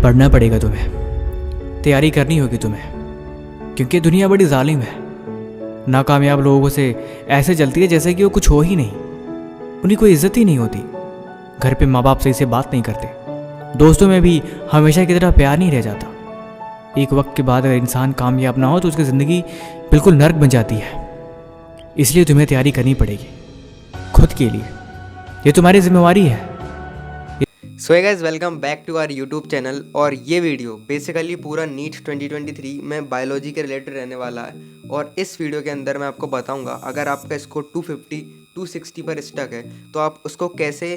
पढ़ना पड़ेगा तुम्हें, तैयारी करनी होगी तुम्हें, क्योंकि दुनिया बड़ी जालिम है। नाकामयाब लोगों से ऐसे चलती है जैसे कि वो कुछ हो ही नहीं, उन्हें कोई इज्जत ही नहीं होती। घर पे माँ बाप सही से बात नहीं करते, दोस्तों में भी हमेशा की तरह प्यार नहीं रह जाता। एक वक्त के बाद अगर इंसान कामयाब ना हो तो उसकी ज़िंदगी बिल्कुल नर्क बन जाती है। इसलिए तुम्हें तैयारी करनी पड़ेगी खुद के लिए, ये तुम्हारी जिम्मेवारी है। So guys, welcome back to our YouTube channel. और ये वीडियो बेसिकली पूरा नीट 2023 में बायोलॉजी के रिलेटेड रहने वाला है। और इस वीडियो के अंदर मैं आपको बताऊंगा, अगर आपका स्कोर 250 260 पर स्टक है तो आप उसको कैसे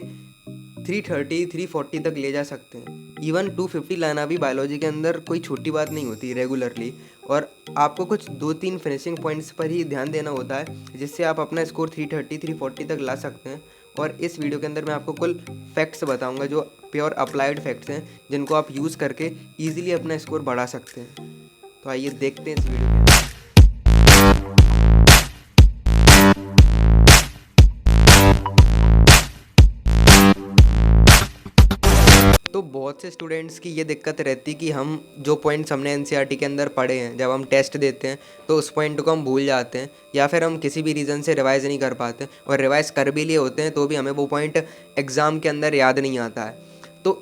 330 340 तक ले जा सकते हैं। इवन 250 लाना भी बायोलॉजी के अंदर कोई छोटी बात नहीं होती रेगुलरली। और आपको कुछ 2-3 फिनिशिंग पॉइंट्स पर ही ध्यान देना होता है, जिससे आप अपना स्कोर 330 340 तक ला सकते हैं। और इस वीडियो के अंदर मैं आपको कुल फैक्ट्स बताऊंगा जो प्योर अप्लाइड फैक्ट्स हैं, जिनको आप यूज़ करके ईजिली अपना स्कोर बढ़ा सकते हैं। तो आइए देखते हैं इस वीडियो में। तो बहुत से स्टूडेंट्स की ये दिक्कत रहती कि हम जो पॉइंट्स हमने एनसीईआरटी के अंदर पढ़े हैं, जब हम टेस्ट देते हैं तो उस पॉइंट को हम भूल जाते हैं, या फिर हम किसी भी रीज़न से रिवाइज़ नहीं कर पाते, और रिवाइज़ कर भी लिए होते हैं तो भी हमें वो पॉइंट एग्ज़ाम के अंदर याद नहीं आता है। तो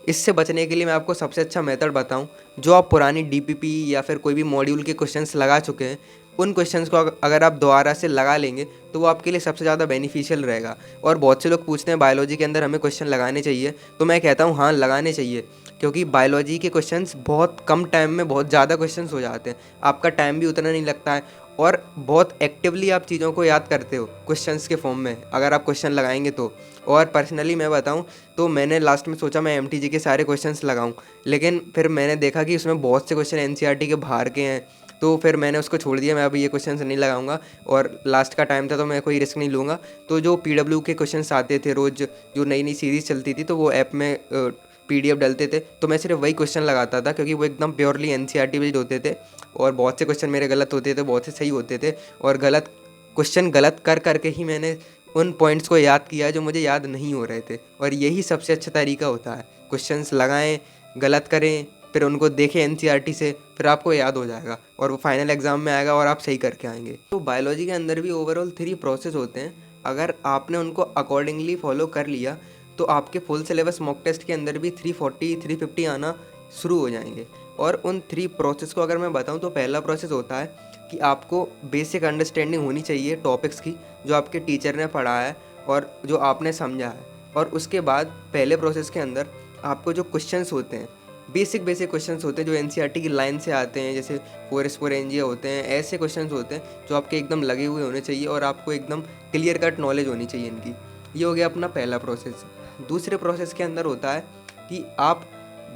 इससे बचने के लिए मैं आपको सबसे अच्छा मेथड बताऊं, जो आप पुरानी डीपीपी या फिर कोई भी मॉड्यूल के क्वेश्चंस लगा चुके हैं, उन क्वेश्चंस को अगर आप दोबारा से लगा लेंगे तो वो आपके लिए सबसे ज़्यादा बेनिफिशियल रहेगा। और बहुत से लोग पूछते हैं बायोलॉजी के अंदर हमें क्वेश्चन लगाने चाहिए, तो मैं कहता हूँ हाँ, लगाने चाहिए, क्योंकि बायोलॉजी के क्वेश्चंस बहुत कम टाइम में बहुत ज़्यादा क्वेश्चंस हो जाते हैं। आपका टाइम भी उतना नहीं लगता है, और बहुत एक्टिवली आप चीज़ों को याद करते हो क्वेश्चंस के फॉर्म में, अगर आप क्वेश्चन लगाएंगे तो। और पर्सनली मैं बताऊं तो मैंने लास्ट में सोचा मैं एमटीजी के सारे क्वेश्चंस लगाऊं, लेकिन फिर मैंने देखा कि उसमें बहुत से क्वेश्चन एनसीईआरटी के बाहर के हैं, तो फिर मैंने उसको छोड़ दिया। मैं अभी ये क्वेश्चंस नहीं लगाऊंगा, और लास्ट का टाइम था तो मैं कोई रिस्क नहीं लूँगा। तो जो पीडब्ल्यू के क्वेश्चंस आते थे रोज़, जो नई नई सीरीज़ चलती थी, तो वो ऐप में पीडीएफ डलते थे, तो मैं सिर्फ वही क्वेश्चन लगाता था, क्योंकि वो एकदम प्योरली एनसीईआरटी बेस्ड होते थे। और बहुत से क्वेश्चन मेरे गलत होते थे, बहुत से सही होते थे, और क्वेश्चन गलत कर करके ही मैंने उन पॉइंट्स को याद किया जो मुझे याद नहीं हो रहे थे। और यही सबसे अच्छा तरीका होता है, क्वेश्चंस लगाएं, गलत करें, फिर उनको देखें एनसीईआरटी से, फिर आपको याद हो जाएगा और वो फाइनल एग्जाम में आएगा और आप सही करके आएंगे। तो बायोलॉजी के अंदर भी ओवरऑल 3 प्रोसेस होते हैं। अगर आपने उनको अकॉर्डिंगली फॉलो कर लिया तो आपके फुल सिलेबस मॉक टेस्ट के अंदर भी 340 350 आना शुरू हो जाएंगे। और उन 3 प्रोसेस को अगर मैं बताऊं तो पहला प्रोसेस होता है कि आपको बेसिक अंडरस्टैंडिंग होनी चाहिए टॉपिक्स की, जो आपके टीचर ने पढ़ाया है और जो आपने समझा है। और उसके बाद पहले प्रोसेस के अंदर आपको जो क्वेश्चंस होते हैं, बेसिक क्वेश्चंस होते हैं जो एनसीईआरटी की लाइन से आते हैं, जैसे 4S4 होते हैं, ऐसे क्वेश्चंस होते हैं जो आपके एकदम लगे हुए होने चाहिए और आपको एकदम क्लियर कट नॉलेज होनी चाहिए इनकी। ये हो गया अपना पहला प्रोसेस। दूसरे प्रोसेस के अंदर होता है कि आप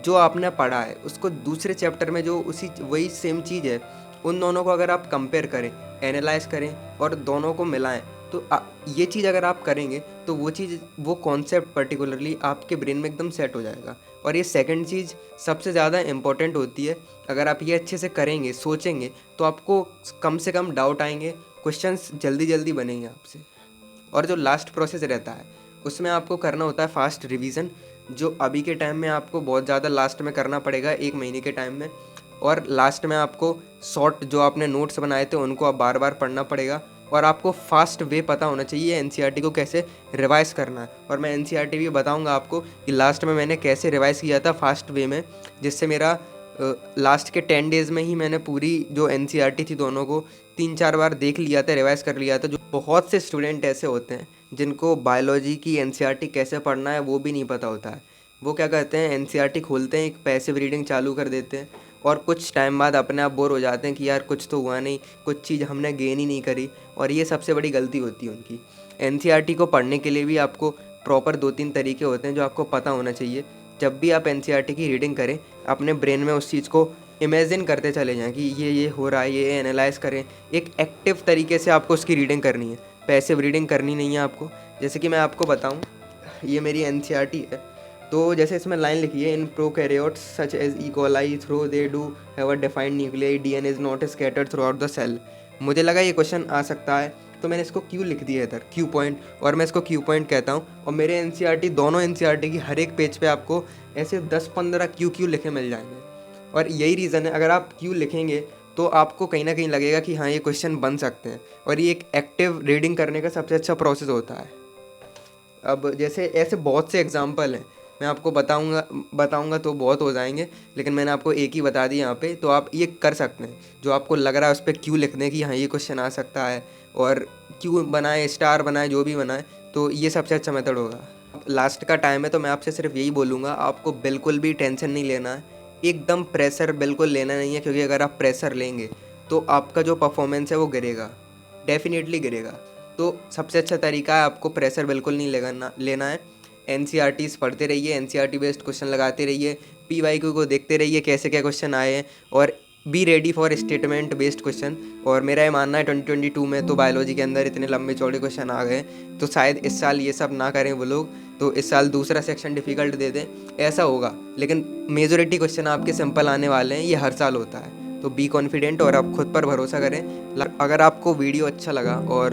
जो आपने पढ़ा है उसको दूसरे चैप्टर में जो वही सेम चीज़ है, उन दोनों को अगर आप कंपेयर करें, एनालाइज करें और दोनों को मिलाएं, तो ये चीज़ अगर आप करेंगे तो वो कॉन्सेप्ट पर्टिकुलरली आपके ब्रेन में एकदम सेट हो जाएगा। और ये सेकंड चीज़ सबसे ज़्यादा इम्पॉर्टेंट होती है। अगर आप ये अच्छे से करेंगे, सोचेंगे, तो आपको कम से कम डाउट आएंगे, क्वेश्चंस जल्दी जल्दी बनेंगे आपसे। और जो लास्ट प्रोसेस रहता है उसमें आपको करना होता है फास्ट रिवीजन, जो अभी के टाइम में आपको बहुत ज़्यादा लास्ट में करना पड़ेगा, 1 महीने के टाइम में। और लास्ट में आपको शॉर्ट जो आपने नोट्स बनाए थे उनको आप बार बार पढ़ना पड़ेगा, और आपको फास्ट वे पता होना चाहिए एनसीईआरटी को कैसे रिवाइज़ करना है। और मैं एनसीईआरटी भी बताऊंगा आपको कि लास्ट में मैंने कैसे रिवाइज़ किया था फास्ट वे में, जिससे मेरा लास्ट के 10 डेज़ में ही मैंने पूरी जो एनसीईआरटी थी दोनों को 3-4 बार देख लिया था, रिवाइज़ कर लिया था। जो बहुत से स्टूडेंट ऐसे होते हैं जिनको बायोलॉजी की एनसीईआरटी कैसे पढ़ना है वो भी नहीं पता होता है। वो क्या करते हैं, एनसीईआरटी खोलते हैं, एक पैसिव रीडिंग चालू कर देते हैं, और कुछ टाइम बाद अपने आप बोर हो जाते हैं कि यार कुछ तो हुआ नहीं, कुछ चीज़ हमने गेन ही नहीं करी। और ये सबसे बड़ी गलती होती है उनकी। एनसीईआरटी को पढ़ने के लिए भी आपको प्रॉपर 2-3 तरीके होते हैं जो आपको पता होना चाहिए। जब भी आप एनसीईआरटी की रीडिंग करें, अपने ब्रेन में उस चीज़ को इमेजिन करते चले जाएं कि ये हो रहा है, ये एनालाइज करें। एक एक्टिव तरीके से आपको उसकी रीडिंग करनी है, पैसिव रीडिंग करनी नहीं है आपको। जैसे कि मैं आपको बताऊं, ये मेरी एनसीईआरटी है, तो जैसे इसमें लाइन लिखी है, in prokaryotes such as E coli though they do have a defined nuclei, DNA is not scattered throughout the cell. मुझे लगा ये क्वेश्चन आ सकता है, तो मैंने इसको क्यू लिख दिया इधर, क्यू पॉइंट, और मैं इसको क्यू पॉइंट कहता हूँ। और मेरे एनसीईआरटी, दोनों एनसीईआरटी की हर एक पेज पे आपको ऐसे 10-15 क्यू लिखे मिल जाएंगे। और यही रीज़न है, अगर आप क्यू लिखेंगे तो आपको कहीं ना कहीं लगेगा कि हाँ ये क्वेश्चन बन सकते हैं, और ये एक एक्टिव रीडिंग करने का सबसे अच्छा प्रोसेस होता है। अब जैसे ऐसे बहुत से एग्जाम्पल हैं, मैं आपको बताऊंगा तो बहुत हो जाएंगे, लेकिन मैंने आपको एक ही बता दी यहाँ पे, तो आप ये कर सकते हैं। जो आपको लग रहा है उस पर क्यू लिखने की, हाँ ये क्वेश्चन आ सकता है, और क्यू बनाए, स्टार बनाए, जो भी बनाए, तो ये सबसे अच्छा मेथड होगा। लास्ट का टाइम है तो मैं आपसे सिर्फ यही बोलूँगा, आपको बिल्कुल भी टेंशन नहीं लेना है, एकदम प्रेशर बिल्कुल लेना नहीं है, क्योंकि अगर आप प्रेशर लेंगे तो आपका जो परफॉर्मेंस है वो गिरेगा, डेफिनेटली गिरेगा। तो सबसे अच्छा तरीका है, आपको प्रेशर बिल्कुल नहीं लेना है। एनसीईआरटीज़ पढ़ते रहिए, एनसीईआरटी बेस्ड क्वेश्चन लगाते रहिए, पीवाईक्यू को देखते रहिए कैसे क्या क्वेश्चन आए हैं, और be ready for statement based question. और मेरा ये मानना है 2022 में तो बायोलॉजी के अंदर इतने लंबे चौड़े क्वेश्चन आ गए, तो शायद इस साल ये सब ना करें वो लोग, तो इस साल दूसरा सेक्शन डिफ़िकल्ट दे दें, ऐसा होगा। लेकिन मेजोरिटी क्वेश्चन आपके सिंपल आने वाले हैं, ये हर साल होता है। तो बी कॉन्फिडेंट और आप खुद पर भरोसा करें। अगर आपको वीडियो अच्छा लगा और